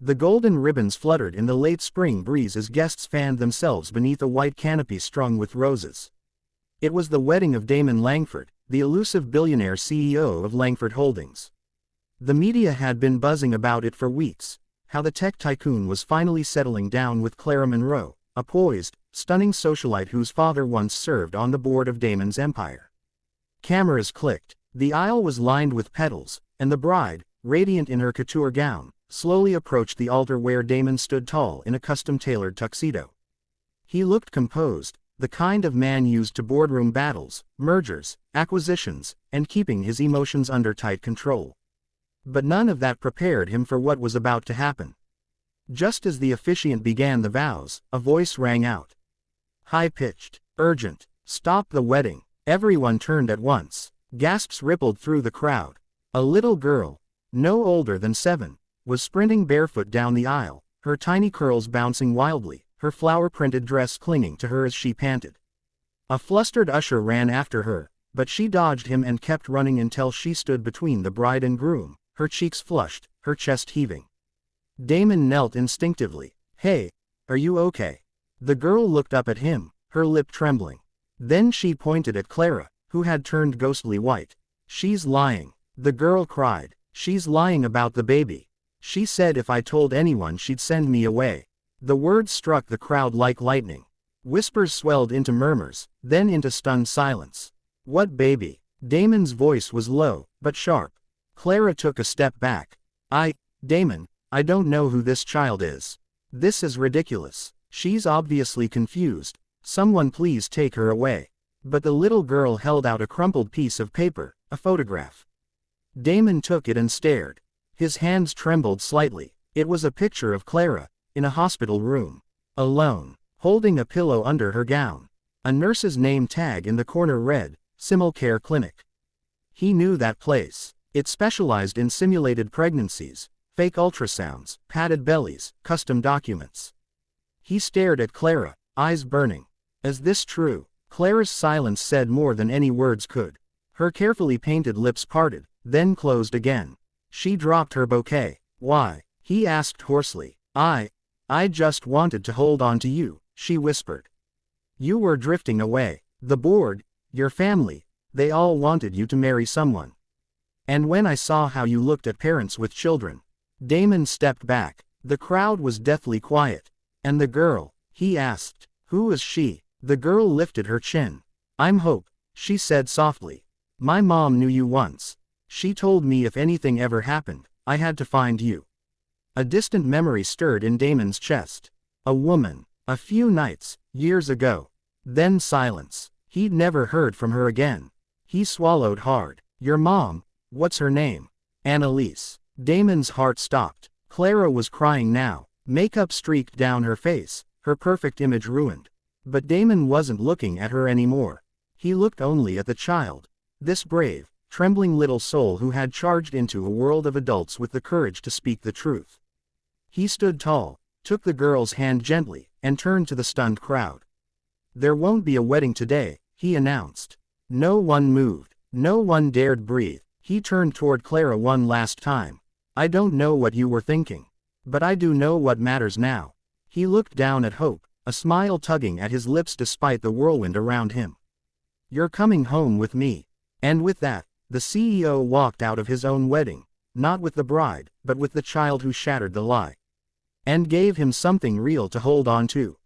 The golden ribbons fluttered in the late spring breeze as guests fanned themselves beneath a white canopy strung with roses. It was the wedding of Damon Langford, the elusive billionaire CEO of Langford Holdings. The media had been buzzing about it for weeks, how the tech tycoon was finally settling down with Clara Monroe, a poised, stunning socialite whose father once served on the board of Damon's empire. Cameras clicked, the aisle was lined with petals, and the bride, radiant in her couture gown, slowly approached the altar where Damon stood tall in a custom-tailored tuxedo. He looked composed, the kind of man used to boardroom battles, mergers, acquisitions, and keeping his emotions under tight control. But none of that prepared him for what was about to happen. Just as the officiant began the vows, a voice rang out. High-pitched, urgent, "Stop the wedding." Everyone turned at once. Gasps rippled through the crowd. A little girl, no older than 7, was sprinting barefoot down the aisle, her tiny curls bouncing wildly, her flower-printed dress clinging to her as she panted. A flustered usher ran after her, but she dodged him and kept running until she stood between the bride and groom, her cheeks flushed, her chest heaving. Damon knelt instinctively. "Hey, are you okay?" The girl looked up at him, her lip trembling. Then she pointed at Clara, who had turned ghostly white. "She's lying," the girl cried. "She's lying about the baby. She said if I told anyone she'd send me away." The words struck the crowd like lightning. Whispers swelled into murmurs, then into stunned silence. "What baby?" Damon's voice was low, but sharp. Clara took a step back. Damon, I don't know who this child is. This is ridiculous. She's obviously confused. Someone please take her away." But the little girl held out a crumpled piece of paper, a photograph. Damon took it and stared. His hands trembled slightly. It was a picture of Clara, in a hospital room. Alone, holding a pillow under her gown. A nurse's name tag in the corner read, Simul Care Clinic. He knew that place. It specialized in simulated pregnancies, fake ultrasounds, padded bellies, custom documents. He stared at Clara, eyes burning. Is this true? Clara's silence said more than any words could. Her carefully painted lips parted, then closed again. She dropped her bouquet. "Why?" he asked hoarsely. I just wanted to hold on to you," she whispered. "You were drifting away. The board, your family, they all wanted you to marry someone. And when I saw how you looked at parents with children." Damon stepped back. The crowd was deathly quiet. "And the girl?" he asked. "Who is she?" The girl lifted her chin. "I'm Hope," she said softly. "My mom knew you once. She told me if anything ever happened, I had to find you." A distant memory stirred in Damon's chest. A woman. A few nights, years ago. Then silence. He'd never heard from her again. He swallowed hard. "Your mom, what's her name?" "Annalise." Damon's heart stopped. Clara was crying now. Makeup streaked down her face, her perfect image ruined. But Damon wasn't looking at her anymore. He looked only at the child. This brave, trembling little soul who had charged into a world of adults with the courage to speak the truth. He stood tall, took the girl's hand gently, and turned to the stunned crowd. "There won't be a wedding today," he announced. No one moved. No one dared breathe. He turned toward Clara one last time. "I don't know what you were thinking. But I do know what matters now." He looked down at Hope, a smile tugging at his lips despite the whirlwind around him. "You're coming home with me." And with that, the CEO walked out of his own wedding, not with the bride, but with the child who shattered the lie. And gave him something real to hold on to.